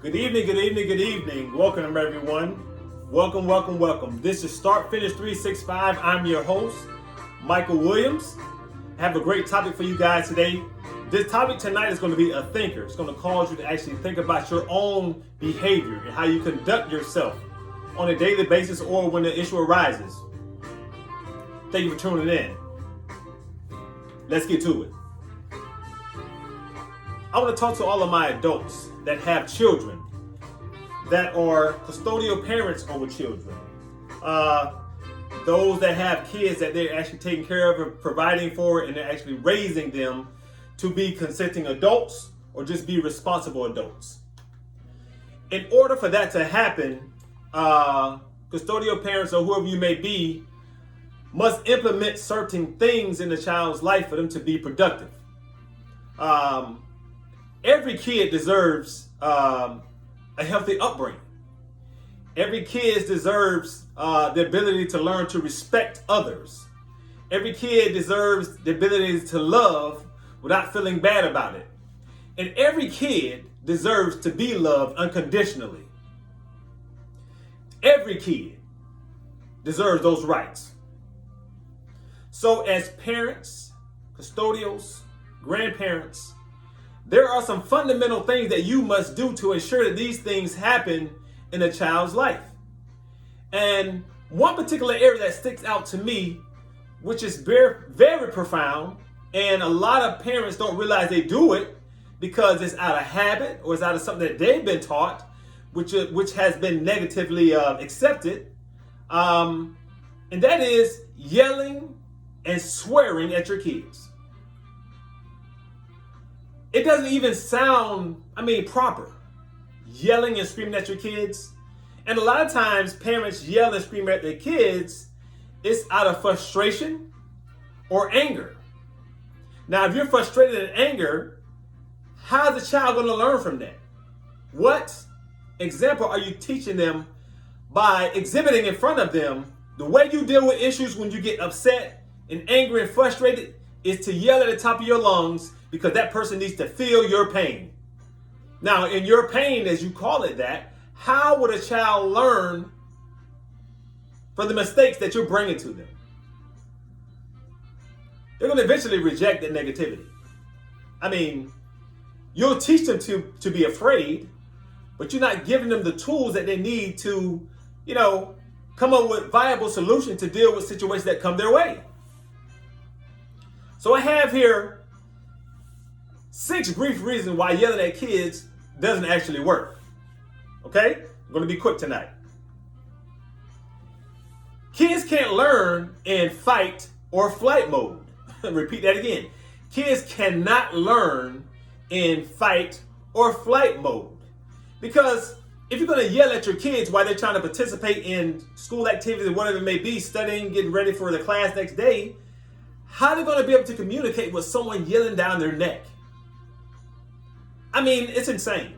Good evening, good evening, good evening. Welcome, everyone. Welcome, welcome, welcome. This is Start Finish 365. I'm your host, Michael Williams. I have a great topic for you guys today. This topic tonight is going to be a thinker. It's going to cause you to actually think about your own behavior and how you conduct yourself on a daily basis or when the issue arises. Thank you for tuning in. Let's get to it. I want to talk to all of my adults that have children, that are custodial parents over children, those that have kids that they're actually taking care of and providing for, and they're actually raising them to be consenting adults or just be responsible adults. In order for that to happen, custodial parents or whoever you may be must implement certain things in the child's life for them to be productive. Every kid deserves a healthy upbringing. Every kid deserves the ability to learn to respect others. Every kid deserves the ability to love without feeling bad about it. And every kid deserves to be loved unconditionally. Every kid deserves those rights. So as parents, custodials, grandparents, there are some fundamental things that you must do to ensure that these things happen in a child's life. And one particular area that sticks out to me, which is very, very profound, and a lot of parents don't realize they do it because it's out of habit or it's out of something that they've been taught, which has been negatively accepted, and that is yelling and swearing at your kids. It doesn't even sound, proper. Yelling and screaming at your kids. And a lot of times parents yell and scream at their kids, it's out of frustration or anger. Now, if you're frustrated and anger, how is the child going to learn from that? What example are you teaching them by exhibiting in front of them? The way you deal with issues when you get upset and angry and frustrated is to yell at the top of your lungs, because that person needs to feel your pain. Now, in your pain, as you call it that, how would a child learn from the mistakes that you're bringing to them? They're going to eventually reject that negativity. You'll teach them to be afraid, but you're not giving them the tools that they need to, come up with viable solutions to deal with situations that come their way. So I have here 6 brief reasons why yelling at kids doesn't actually work. Okay? I'm going to be quick tonight. Kids can't learn in fight or flight mode. Repeat that again. Kids cannot learn in fight or flight mode. Because if you're going to yell at your kids while they're trying to participate in school activities or whatever it may be, studying, getting ready for the class next day, how are they going to be able to communicate with someone yelling down their neck? It's insane.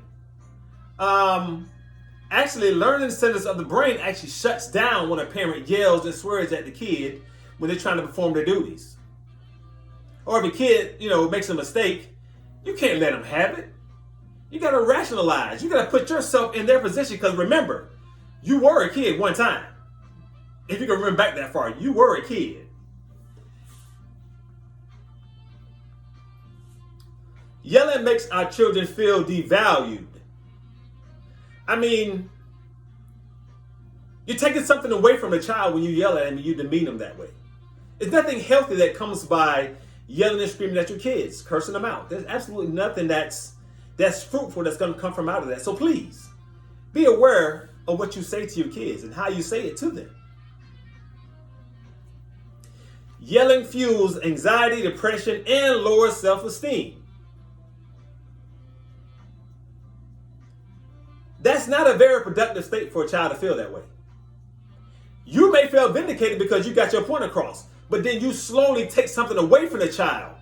Actually, learning centers of the brain actually shuts down when a parent yells and swears at the kid when they're trying to perform their duties. Or if a kid, makes a mistake, you can't let them have it. You got to rationalize. You got to put yourself in their position, because remember, you were a kid one time. If you can remember back that far, you were a kid. Yelling makes our children feel devalued. You're taking something away from a child when you yell at them and you demean them that way. There's nothing healthy that comes by yelling and screaming at your kids, cursing them out. There's absolutely nothing that's fruitful that's going to come from out of that. So please, be aware of what you say to your kids and how you say it to them. Yelling fuels anxiety, depression, and lowers self-esteem. That's not a very productive state for a child to feel that way. You may feel vindicated because you got your point across, but then you slowly take something away from the child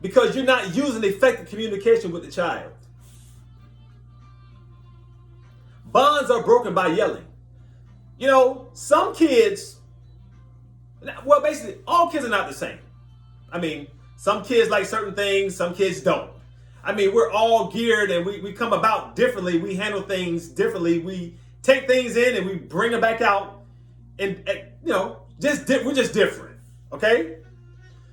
because you're not using effective communication with the child. Bonds are broken by yelling. Some kids, basically all kids are not the same. Some kids like certain things, some kids don't. I mean, we're all geared and we come about differently. We handle things differently. We take things in and we bring them back out. And we're just different. Okay?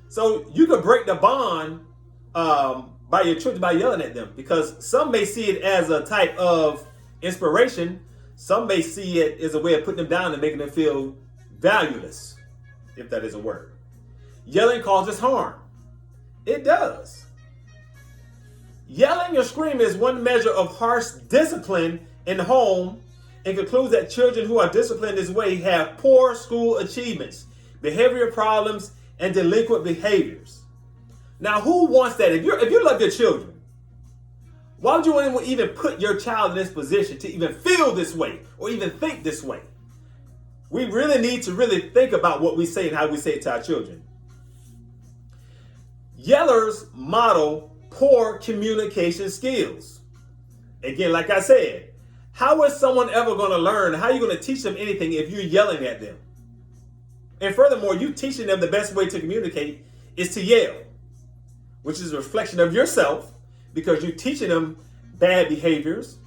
So you could break the bond by your children by yelling at them, because some may see it as a type of inspiration. Some may see it as a way of putting them down and making them feel valueless, if that is a word. Yelling causes harm. It does. Yelling or screaming is one measure of harsh discipline in the home, and concludes that children who are disciplined this way have poor school achievements, behavioral problems, and delinquent behaviors. Now, who wants that? If you love your children, why would you even put your child in this position to even feel this way or even think this way? We really need to really think about what we say and how we say it to our children. Yellers model poor communication skills. Again, like I said, how is someone ever going to learn? How are you going to teach them anything if you're yelling at them? And furthermore, you teaching them the best way to communicate is to yell, which is a reflection of yourself, because you're teaching them bad behaviors.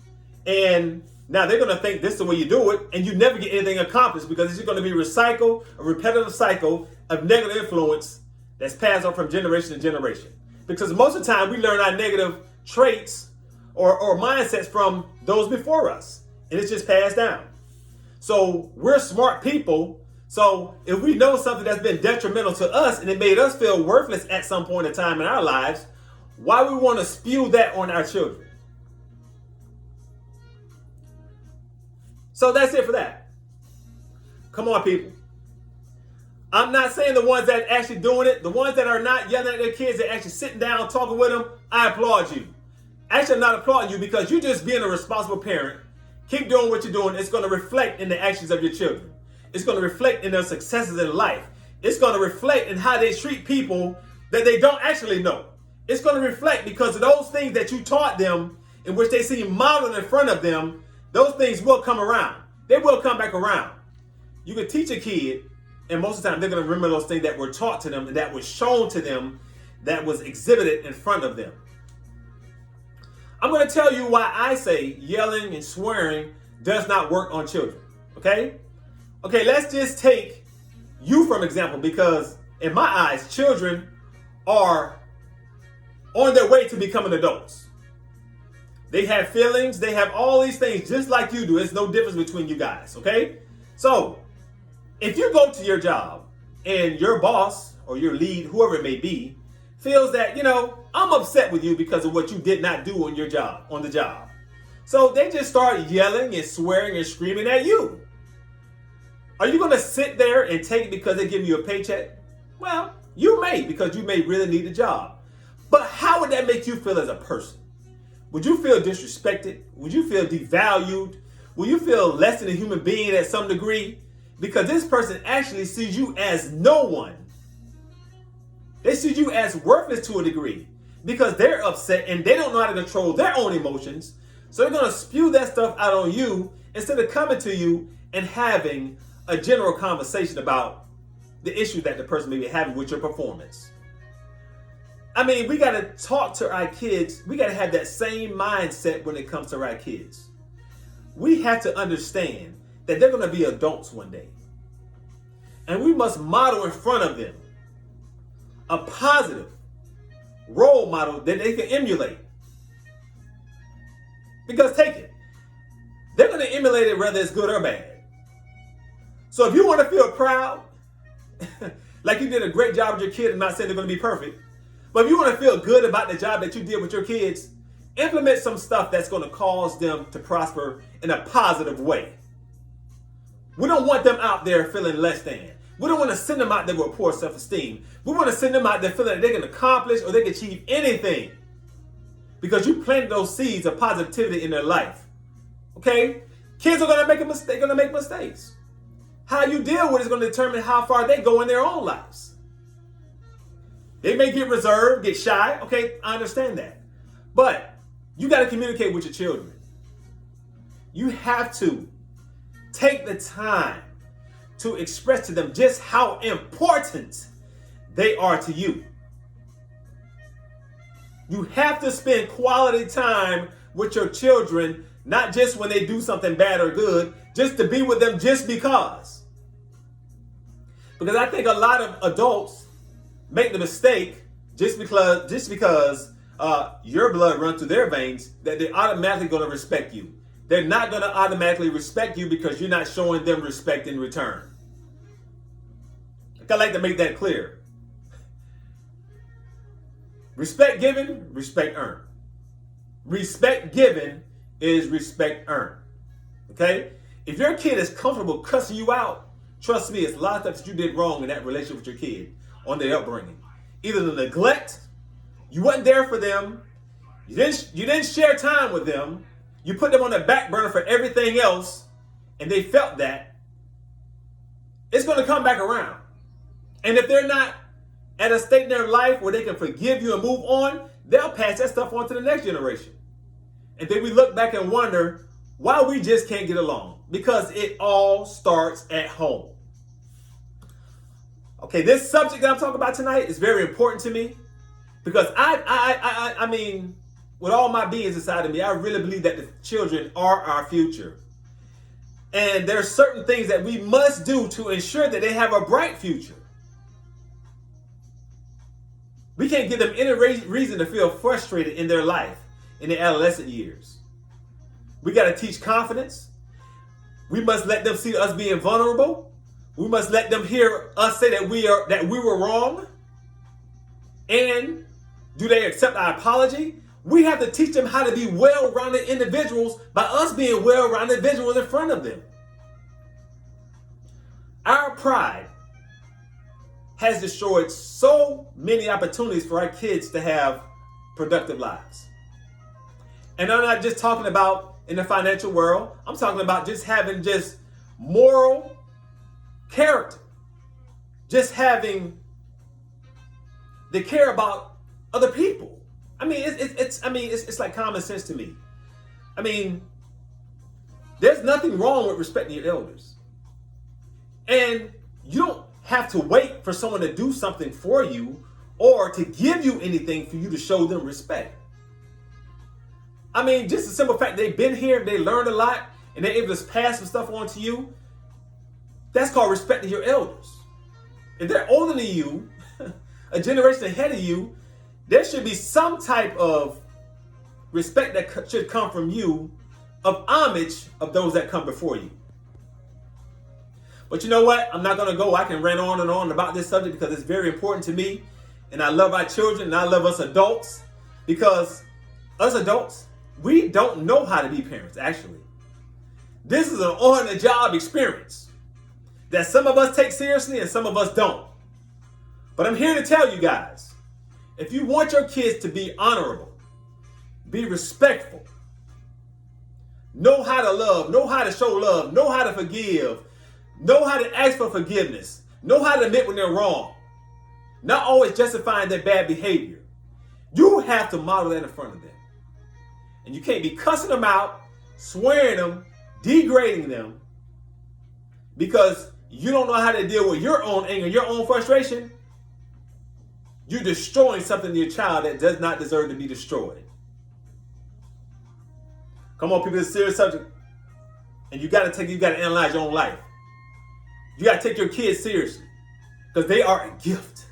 And now they're going to think this is the way you do it, and you never get anything accomplished, because it's going to be a repetitive cycle of negative influence that's passed on from generation to generation. Because most of the time we learn our negative traits or mindsets from those before us, and it's just passed down. So we're smart people. So if we know something that's been detrimental to us and it made us feel worthless at some point in time in our lives, why we want to spew that on our children? So that's it for that. Come on, people. I'm not saying the ones that are actually doing it, the ones that are not yelling at their kids, that actually sitting down talking with them, I applaud you. Actually, I'm not applauding you, because you just being a responsible parent. Keep doing what you're doing. It's going to reflect in the actions of your children. It's going to reflect in their successes in life. It's going to reflect in how they treat people that they don't actually know. It's going to reflect because of those things that you taught them, in which they see modeled in front of them. Those things will come around. They will come back around. You can teach a kid, and most of the time they're going to remember those things that were taught to them and that was shown to them, that was exhibited in front of them. I'm going to tell you why I say yelling and swearing does not work on children. Okay, let's just take you from example, because in my eyes, children are on their way to becoming adults. They have feelings. They have all these things just like you do. There's no difference between you guys. Okay, so if you go to your job and your boss or your lead, whoever it may be, feels that, I'm upset with you because of what you did not do on your job, on the job. So they just start yelling and swearing and screaming at you. Are you going to sit there and take it because they give you a paycheck? Well, you may, because you may really need a job. But how would that make you feel as a person? Would you feel disrespected? Would you feel devalued? Will you feel less than a human being at some degree? Because this person actually sees you as no one. They see you as worthless to a degree, because they're upset and they don't know how to control their own emotions. So they're going to spew that stuff out on you instead of coming to you and having a general conversation about the issue that the person may be having with your performance. I mean, we got to talk to our kids. We got to have that same mindset when it comes to our kids. We have to understand that they're going to be adults one day. And we must model in front of them a positive role model that they can emulate. Because take it, they're going to emulate it whether it's good or bad. So if you want to feel proud, like you did a great job with your kid, I'm not saying they're going to be perfect, but if you want to feel good about the job that you did with your kids, implement some stuff that's going to cause them to prosper in a positive way. We don't want them out there feeling less than. We don't want to send them out there with poor self-esteem. We want to send them out there feeling that they can accomplish or they can achieve anything, because you planted those seeds of positivity in their life. Okay? Kids are going to make a mistake. They're going to make mistakes. How you deal with it is going to determine how far they go in their own lives. They may get reserved, get shy. Okay, I understand that. But you got to communicate with your children. You have to take the time to express to them just how important they are to you. You have to spend quality time with your children, not just when they do something bad or good, just to be with them just because. Because I think a lot of adults make the mistake just because your blood runs through their veins that they're automatically going to respect you. They're not going to automatically respect you because you're not showing them respect in return. I like to make that clear. Respect given, respect earned. Respect given is respect earned. Okay? If your kid is comfortable cussing you out, trust me, it's a lot of stuff that you did wrong in that relationship with your kid on their upbringing. Either the neglect, you wasn't there for them, you didn't share time with them, you put them on the back burner for everything else, and they felt that, it's going to come back around. And if they're not at a state in their life where they can forgive you and move on, they'll pass that stuff on to the next generation. And then we look back and wonder why we just can't get along. Because it all starts at home. Okay, this subject that I'm talking about tonight is very important to me. Because I mean, with all my beings inside of me, I really believe that the children are our future. And there are certain things that we must do to ensure that they have a bright future. We can't give them any reason to feel frustrated in their life in their adolescent years. We got to teach confidence. We must let them see us being vulnerable. We must let them hear us say that we were wrong. And do they accept our apology? We have to teach them how to be well-rounded individuals by us being well-rounded individuals in front of them. Our pride has destroyed so many opportunities for our kids to have productive lives. And I'm not just talking about in the financial world. I'm talking about just having just moral character. Just having the care about other people. I mean, it's like common sense to me. I mean, there's nothing wrong with respecting your elders. And you don't have to wait for someone to do something for you or to give you anything for you to show them respect. I mean, just the simple fact they've been here, they learned a lot, and they're able to pass some stuff on to you. That's called respecting your elders. If they're older than you, a generation ahead of you, there should be some type of respect that should come from you, of homage of those that come before you. But you know what? I'm not going to go. I can rant on and on about this subject because it's very important to me. And I love our children and I love us adults, because us adults, we don't know how to be parents, actually. This is an on-the-job experience that some of us take seriously and some of us don't. But I'm here to tell you guys, if you want your kids to be honorable, be respectful, know how to love, know how to show love, know how to forgive, know how to ask for forgiveness, know how to admit when they're wrong, not always justifying their bad behavior, you have to model that in front of them. And you can't be cussing them out, swearing them, degrading them, because you don't know how to deal with your own anger, your own frustration. You're destroying something in your child that does not deserve to be destroyed. Come on, people, it's a serious subject. And you gotta analyze your own life. You gotta take your kids seriously, because they are a gift.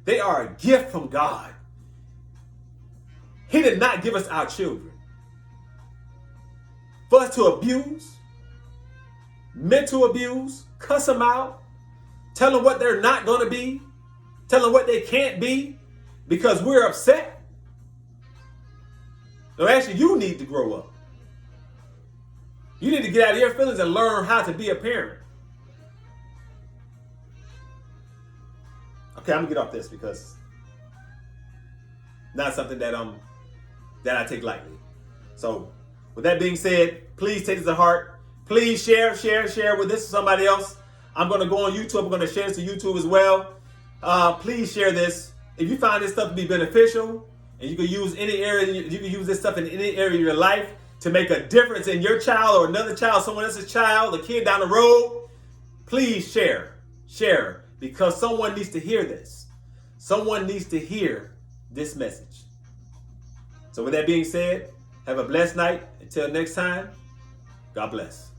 They are a gift from God. He did not give us our children for us to abuse, mental abuse, cuss them out, tell them what they're not going to be, tell them what they can't be because we're upset. No, actually, you need to grow up. You need to get out of your feelings and learn how to be a parent. Okay, I'm gonna get off this because not something that I take lightly. So, with that being said, please take this to heart. Please share with this to somebody else. I'm gonna go on YouTube. I'm gonna share this to YouTube as well. Please share this. If you find this stuff to be beneficial, and you can use this stuff in any area of your life to make a difference in your child or another child, someone else's child, a kid down the road, please share. Share, because someone needs to hear this. Someone needs to hear this message. So with that being said, have a blessed night. Until next time, God bless.